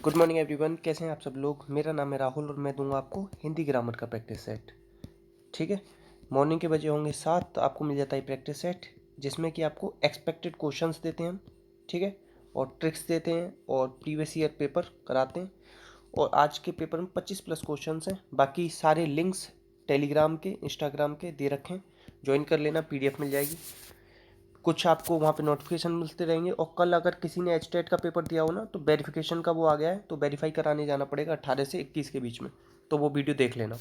Good morning everyone, कैसे हैं आप सब लोग। मेरा नाम है राहुल और मैं दूंगा आपको हिंदी ग्रामर का प्रैक्टिस सेट। ठीक है, मॉर्निंग के बजे होंगे 7, आपको मिल जाता है प्रैक्टिस सेट जिसमें कि आपको एक्सपेक्टेड क्वेश्चंस देते हैं हम। ठीक है, और ट्रिक्स देते हैं और प्रीवियस ईयर पेपर कराते हैं। और आज के पेपर में 25+ क्वेश्चन हैं। बाकी सारे लिंक्स टेलीग्राम के, इंस्टाग्राम के दे रखें, ज्वाइन कर लेना, PDF मिल जाएगी। कुछ आपको वहाँ पे नोटिफिकेशन मिलते रहेंगे। और कल अगर किसी ने एचटेट का पेपर दिया हो ना, तो वेरिफिकेशन का वो आ गया है, तो वेरीफाई कराने जाना पड़ेगा 18 से 21 के बीच में। तो वो वीडियो देख लेना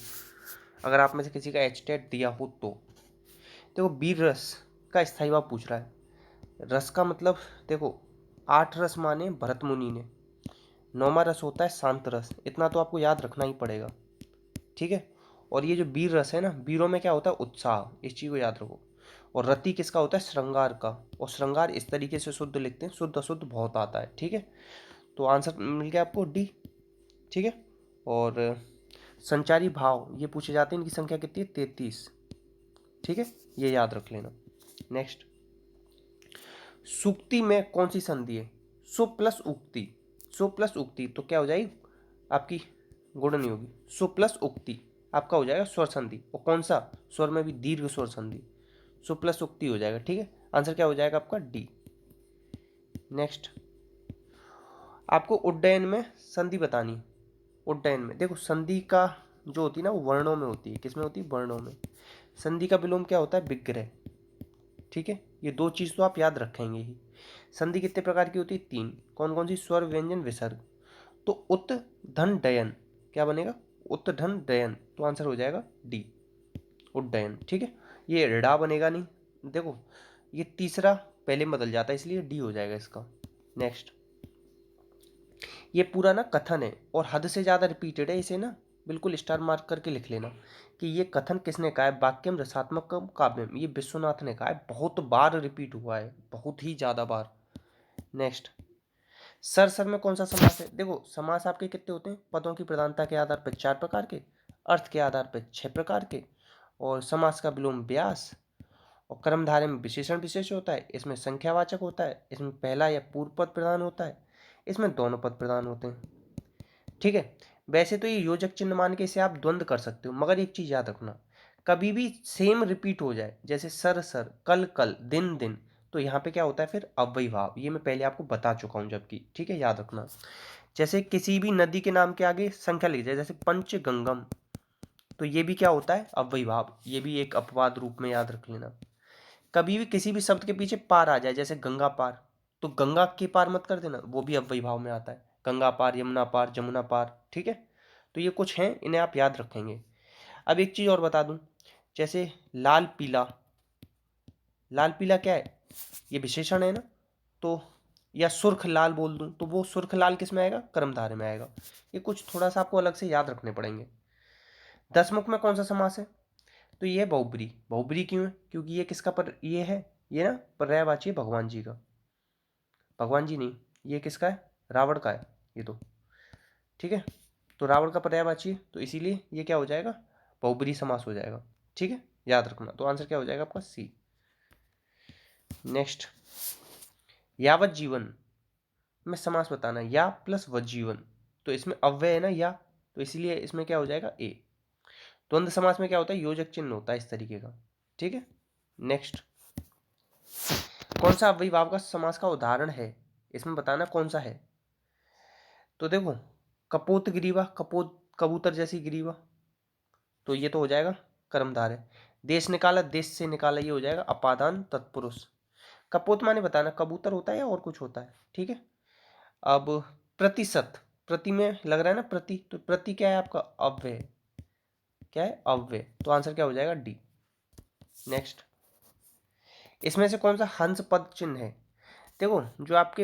अगर आप में से किसी का एचटेट दिया हो तो। देखो, वीर रस का स्थायी भाव पूछ रहा है। रस का मतलब देखो, 8 रस माने भरत मुनि ने, 9वां रस होता है शांत रस। इतना तो आपको याद रखना ही पड़ेगा। ठीक है, और ये जो वीर रस है ना, वीरों में क्या होता है, उत्साह, इस चीज़ को याद रखो। और रति किसका होता है, श्रृंगार का। और श्रृंगार इस तरीके से शुद्ध लिखते हैं, शुद्ध अशुद्ध बहुत आता है। ठीक है, तो आंसर मिल गया आपको डी। ठीक है, और संचारी भाव ये पूछे जाते हैं, इनकी संख्या कितनी है, 33। ठीक है, ये याद रख लेना। नेक्स्ट, सूक्ति में कौन सी संधि है, सु प्लस उक्ति। सु प्लस उक्ति तो क्या हो जाएगी आपकी, गुणन होगी। सु प्लस उक्ति आपका हो जाएगा स्वर संधि। और कौन सा, स्वर में भी दीर्घ स्वर संधि, सु प्लस उक्ति हो जाएगा। ठीक है, आंसर क्या हो जाएगा आपका डी। नेक्स्ट, आपको उड्डयन में संधि बतानी। उड्डयन में देखो, संधि का जो होती है ना, वो वर्णों में होती है। किसमें होती है, वर्णों में। संधि का विलोम क्या होता है, विग्रह। ठीक है, ये दो चीज़ तो आप याद रखेंगे ही। संधि कितने प्रकार की होती है, 3। कौन कौन सी, स्वर, व्यंजन, विसर्ग। तो उत धन डयन क्या बनेगा, उत धन डयन, तो आंसर हो जाएगा डी, उड्डयन। ठीक है, ये ऋडा बनेगा नहीं। देखो, ये तीसरा पहले में बदल जाता है, इसलिए डी हो जाएगा इसका। नेक्स्ट, ये पूरा ना कथन है और हद से ज़्यादा रिपीटेड है। इसे ना बिल्कुल स्टार मार्क करके लिख लेना कि ये कथन किसने कहा है, वाक्यम रसात्मकम काव्यम, ये विश्वनाथ ने कहा है। बहुत बार रिपीट हुआ है, बहुत ही ज़्यादा बार। नेक्स्ट, सर सर में कौन सा समास है। देखो, समास आपके कितने होते हैं, पदों की प्रधानता के आधार पर 4 प्रकार के, अर्थ के आधार पर 6 प्रकार के, और समास का विलोम व्यास, और कर्मधारय में विशेषण विशेष होता है, इसमें संख्यावाचक होता है, इसमें पहला या पूर्व पद प्रधान होता है, इसमें दोनों पद प्रधान होते हैं। ठीक है, वैसे तो ये योजक चिन्ह मान के इसे आप द्वंद्व कर सकते हो, मगर एक चीज याद रखना, कभी भी सेम रिपीट हो जाए, जैसे सर सर, कल कल, दिन दिन, तो यहाँ पे क्या होता है फिर, अव्ययी भाव। ये मैं पहले आपको बता चुका हूँ जबकि। ठीक है, याद रखना। जैसे किसी भी नदी के नाम के आगे संख्या लिख जाए, जैसे पंचगंगम, तो ये भी क्या होता है, अव्ययी भाव। ये भी एक अपवाद रूप में याद रख लेना। कभी भी किसी भी शब्द के पीछे पार आ जाए, जैसे गंगा पार, तो गंगा के पार मत कर देना, वो भी अव्ययी भाव में आता है। गंगा पार, यमुना पार, जमुना पार। ठीक है, तो ये कुछ हैं, इन्हें आप याद रखेंगे। अब एक चीज और बता दूं, जैसे लाल पीला, लाल पीला क्या है, ये विशेषण है ना, तो या सुर्ख लाल बोल दूं, तो वो सुर्ख लाल किस में आएगा, कर्मधारय में आएगा। ये कुछ थोड़ा सा आपको अलग से याद रखने पड़ेंगे। दसमुख में कौन सा समास है, तो ये बहुब्री। बहुब्री क्यों है, क्योंकि ये किसका पर, ये है, ये ना पर्यायवाची है भगवान जी का। भगवान जी नहीं, ये किसका है, रावण का है ये तो। ठीक है, तो रावण का पर्यायवाची है, तो इसीलिए ये क्या हो जाएगा, बहुब्री समास हो जाएगा। ठीक है, याद रखना। तो आंसर क्या हो जाएगा आपका सी। नेक्स्ट, यावत जीवन में समास बताना, या प्लस वजीवन, तो इसमें अव्यय है ना या, तो इसीलिए इसमें क्या हो जाएगा ए। द्वंद्व समास में क्या होता है, योजक चिन्ह होता है इस तरीके का। ठीक है, नेक्स्ट, कौन सा अव्ययी भाव का समास का उदाहरण है, इसमें बताना कौन सा है। तो देखो, कपोत ग्रीवा, कपोत कबूतर जैसी ग्रीवा, तो ये तो हो जाएगा कर्मधारय। देश निकाला, देश से निकाला, ये हो जाएगा अपादान तत्पुरुष। कपोत माने बताना कबूतर होता है या और कुछ होता है। ठीक है, अब प्रतिशत, प्रति में लग रहा है ना प्रति, तो प्रति क्या है आपका, अव्यय। क्या है, अव्यय, तो आंसर क्या हो जाएगा डी। नेक्स्ट, इसमें से कौन सा हंस पद चिन्ह है। देखो, जो आपके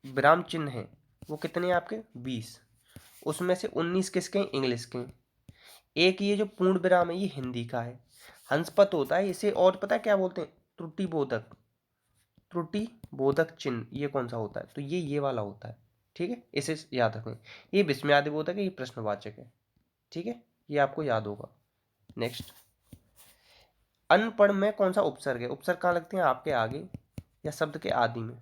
विराम चिन्ह हैं वो कितने हैं आपके, 20। उसमें से 19 किसके हैं, इंग्लिश के हैं। एक ये जो पूर्ण विराम है, ये हिंदी का है। हंसपत होता है इसे, और पता है क्या बोलते हैं, त्रुटि बोधक। त्रुटि बोधक चिन्ह ये कौन सा होता है, तो ये वाला होता है। ठीक है, इसे याद रखें। ये विस्मयादि बोधक है, ये प्रश्नवाचक है। ठीक है, ये आपको याद होगा। नेक्स्ट, अनपढ़ में कौन सा उपसर्ग है। उपसर्ग कहाँ लगते हैं, आपके आगे या शब्द के आदि में।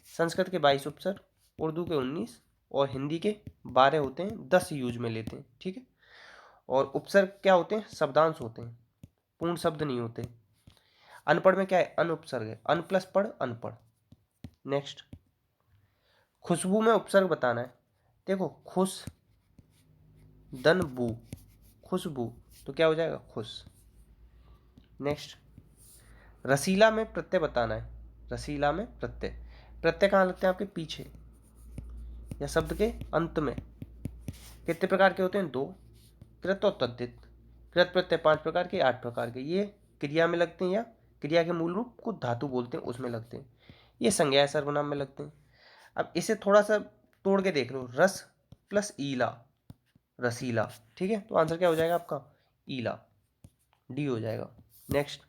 संस्कृत के 22 उपसर्ग, उर्दू के 19, और हिंदी के 12 होते हैं, 10 यूज में लेते हैं, ठीक है। और उपसर्ग क्या होते हैं, शब्दांश होते हैं, पूर्ण शब्द नहीं होते। अनपढ़ में क्या है, अनुपसर्ग है, अन प्लस पढ़ अनपढ़। नेक्स्ट, खुशबू में उपसर्ग बताना है। देखो खुश दन बू, खुशबू, तो क्या हो जाएगा खुश। नेक्स्ट, रसीला में प्रत्यय बताना है। रसीला में प्रत्यय, प्रत्यय कहाँ लगते हैं आपके पीछे या शब्द के अंत में। कितने प्रकार के होते हैं, 2, कृत और तद्धित। कृत प्रत्यय 5 प्रकार के, 8 प्रकार के। ये क्रिया में लगते हैं या क्रिया के मूल रूप को धातु बोलते हैं उसमें लगते हैं। ये संज्ञा सर्वनाम में लगते हैं। अब इसे थोड़ा सा तोड़ के देख लो, रस प्लस ईला, रसीला, ठीक है। तो आंसर क्या हो जाएगा आपका, ईला, डी हो जाएगा। नेक्स्ट,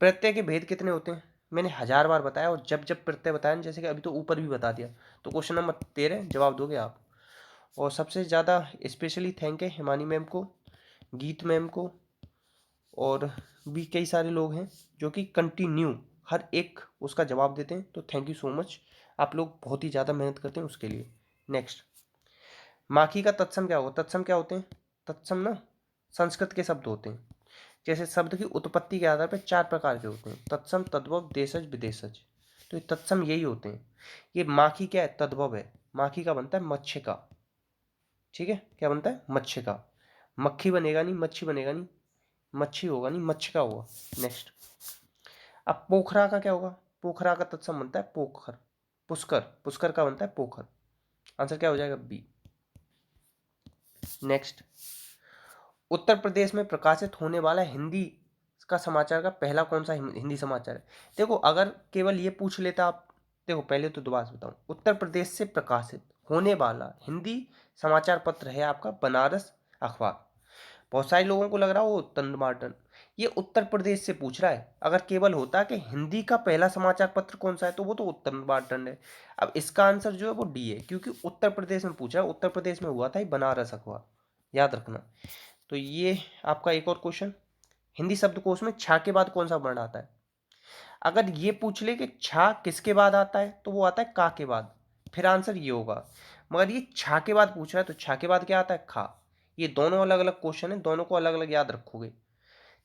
प्रत्यय के भेद कितने होते हैं, मैंने 1000 बार बताया, और जब जब प्रत्यय बताया, जैसे कि अभी तो ऊपर भी बता दिया। तो क्वेश्चन नंबर 13 जवाब दोगे आप। और सबसे ज़्यादा स्पेशली थैंक है हिमानी मैम को, गीत मैम को, और भी कई सारे लोग हैं जो कि कंटिन्यू हर एक उसका जवाब देते हैं। तो थैंक यू सो मच, आप लोग बहुत ही ज़्यादा मेहनत करते हैं उसके लिए। नेक्स्ट, माखी का तत्सम क्या होगा, तत्सम क्या होते हैं, तत्सम ना संस्कृत के शब्द होते हैं। जैसे शब्द की उत्पत्ति के आधार पर 4 प्रकार के होते हैं, तत्सम, तद्भव, देशज, विदेशज। तो ये तत्सम यही होते हैं। ये माखी क्या है, तद्भव है। माखी का बनता है मच्छिका, ठीक है। क्या बनता है, मच्छिका। मक्खी बनेगा नहीं, मच्छी बनेगा नहीं, मच्छी होगा नहीं, मच्छिका होगा। नेक्स्ट, अब पोखरा का क्या होगा, पोखरा का तत्सम बनता है पोखर, पुष्कर, पुष्कर का बनता है पोखर। आंसर क्या हो जाएगा, बी। नेक्स्ट, उत्तर प्रदेश में प्रकाशित होने वाला हिंदी का समाचार का पहला कौन सा हिंदी समाचार है। देखो अगर केवल ये पूछ लेता आप, देखो पहले तो दोबारा से बताऊं, उत्तर प्रदेश से प्रकाशित होने वाला हिंदी समाचार पत्र है आपका बनारस अखबार। बहुत सारे लोगों को लग रहा हो तंदमार्टन, ये उत्तर प्रदेश से पूछ रहा है। अगर केवल होता कि हिंदी का पहला समाचार पत्र कौन सा है, तो वो तो उत्तरवाटन है। अब इसका आंसर जो है वो डी है, क्योंकि उत्तर प्रदेश में पूछा है, उत्तर प्रदेश में हुआ था बनारस अखबार, याद रखना। तो ये आपका एक और क्वेश्चन, हिंदी शब्दकोश में छा के बाद कौन सा वर्ण आता है। अगर ये पूछ ले कि छा किसके बाद आता है, तो वो आता है का के बाद, फिर आंसर ये होगा। मगर ये छा के बाद पूछ रहा है, तो छा के बाद क्या आता है, खा। ये दोनों अलग अलग क्वेश्चन है, दोनों को अलग अलग याद रखोगे।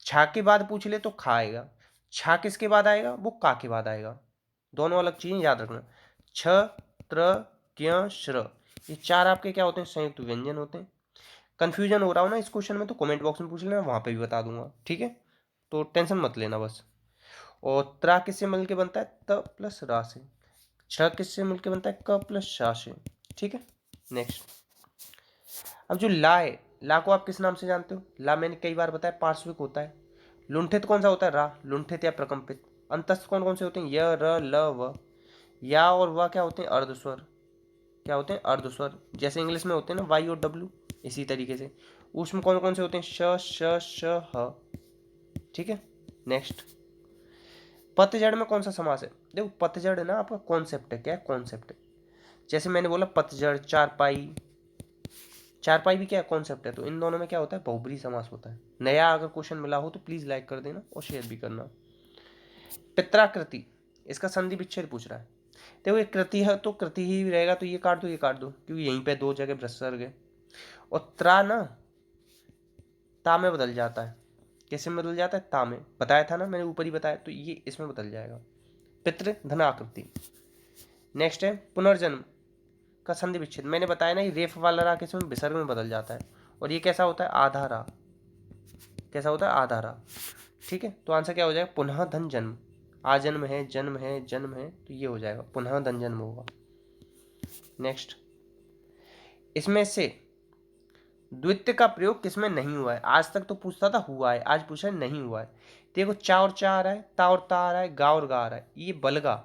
छा के बाद पूछ ले तो खा आएगा, छा किसके बाद आएगा, वो का के बाद आएगा। दोनों अलग चीजें याद रखना। छ, त्र, क्य, श्र, ये 4 आपके क्या होते हैं, संयुक्त व्यंजन होते हैं। कंफ्यूजन हो रहा हो ना इस क्वेश्चन में, तो कमेंट बॉक्स में पूछ लेना, वहां पे भी बता दूंगा, ठीक है। तो टेंशन मत लेना बस। और त्रा किससे मिलके बनता है, त प्लस रा से। छ किससे मिलके बनता है, क प्लस शा से, ठीक है। नेक्स्ट, अब जो ला है, ला को आप किस नाम से जानते हो, ला मैंने कई बार बताया पार्श्विक होता है। लुंठित कौन सा होता है, रा, लुंठित या प्रकंपित। अंतस्थ कौन कौन से होते हैं, य, र, ल, व। या और व क्या होते हैं, अर्धस्वर, क्या होते हैं, अर्धस्वर। जैसे इंग्लिश में होते हैं ना वाई और डब्ल्यू, इसी तरीके से उसमें कौन कौन से होते हैं, श, श, श, ह, ठीक है। नेक्स्ट, पतझड़ में कौन सा समास है। देखो पतझड़ ना आपका कॉन्सेप्ट है, क्या है, कॉन्सेप्ट है। जैसे मैंने बोला पतझड़, चारपाई, चारपाई भी क्या है, कॉन्सेप्ट है। तो इन दोनों में क्या होता है, बहुब्रीहि समास होता है। नया अगर क्वेश्चन मिला हो तो प्लीज लाइक कर देना और शेयर भी करना। पित्राकृति, इसका संधि विच्छेद पूछ रहा है। देखो ये कृति है तो कृति ही रहेगा, तो ये काट दो, ये काट दो, क्योंकि यहीं पे 2 जगह विसर्ग है। और त्रा ना ता में बदल जाता है। कैसे में बदल जाता है, ता में, बताया था ना मैंने, ऊपर ही बताया। तो ये इसमें बदल जाएगा, पितृ धन आकृति। नेक्स्ट है पुनर्जन्म का संधि विच्छेद, मैंने बताया ना, ये रेफ वाला रा किसमें, विसर्ग में बदल जाता है। और ये कैसा होता है, आधा रा, कैसा होता है, आधा रा, ठीक है। तो आंसर क्या हो जाएगा, पुनः धन जन्म। आजन्म है, जन्म है, जन्म है, तो ये हो जाएगा पुनः धन जन्म होगा। नेक्स्ट, इसमें से द्वित्व का प्रयोग किसमें नहीं हुआ है। आज तक तो पूछता था हुआ है, आज पूछा है नहीं हुआ है। देखो चा और चा आ रहा है, ता और ता आ रहा है, गा और गा आ रहा है, ये बलगा,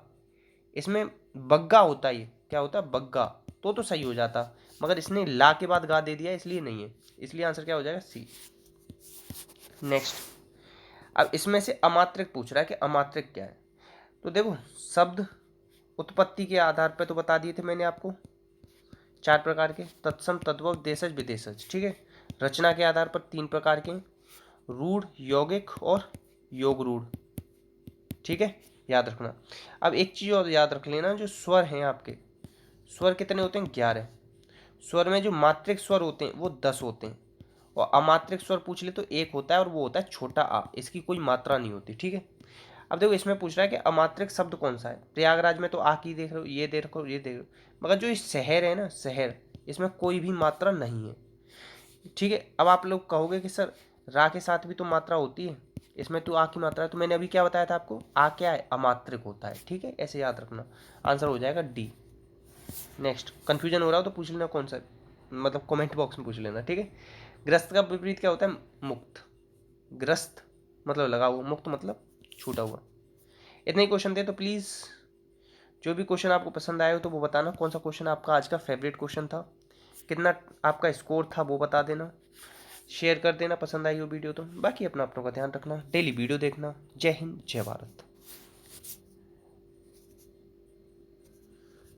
इसमें बग्गा होता है, ये क्या होता है, बग्गा, तो सही हो जाता। मगर इसने ला के बाद गा दे दिया, इसलिए नहीं है, इसलिए आंसर क्या हो जाएगा, सी। नेक्स्ट, अब इसमें से अमात्रक पूछ रहा है कि अमात्रक क्या है। तो देखो शब्द उत्पत्ति के आधार पर तो बता दिए थे मैंने आपको, 4 प्रकार के, तत्सम, तद्भव, देशज, विदेशज, ठीक है। रचना के आधार पर 3 प्रकार के, रूढ़, यौगिक और योग रूढ़, ठीक है, याद रखना। अब एक चीज और याद रख लेना, जो स्वर हैं आपके, स्वर कितने होते हैं? 11। स्वर में जो मात्रिक स्वर होते हैं वो 10 होते हैं, और अमात्रिक स्वर पूछ ले तो एक होता है, और वो होता है छोटा आ, इसकी कोई मात्रा नहीं होती। ठीक है, अब देखो इसमें पूछ रहा है कि अमात्रिक शब्द कौन सा है। प्रयागराज में तो आ की देख रहे हो, ये देख रहे हो, ये देख रहे हो, मगर जो ये शहर है ना, शहर, इसमें कोई भी मात्रा नहीं है। ठीक है, अब आप लोग कहोगे कि सर रा के साथ भी तो मात्रा होती है, इसमें तो आ की मात्रा है, तो मैंने अभी क्या बताया था आपको, आ क्या है? अमात्रिक होता है। ठीक है, ऐसे याद रखना, आंसर हो जाएगा डी। नेक्स्ट, कंफ्यूजन हो रहा हो तो पूछ लेना कौन सा, मतलब कमेंट बॉक्स में पूछ लेना। ठीक है, ग्रस्त का विपरीत क्या होता है? मुक्त। ग्रस्त मतलब लगा हुआ, मुक्त मतलब छूटा हुआ। इतने ही क्वेश्चन थे, तो प्लीज़ जो भी क्वेश्चन आपको पसंद आए हो तो वो बताना, कौन सा क्वेश्चन आपका आज का फेवरेट क्वेश्चन था, कितना आपका स्कोर था वो बता देना, शेयर कर देना पसंद आई हो वीडियो तो। बाकी अपना अपनों का ध्यान रखना, डेली वीडियो देखना। जय हिंद, जय भारत।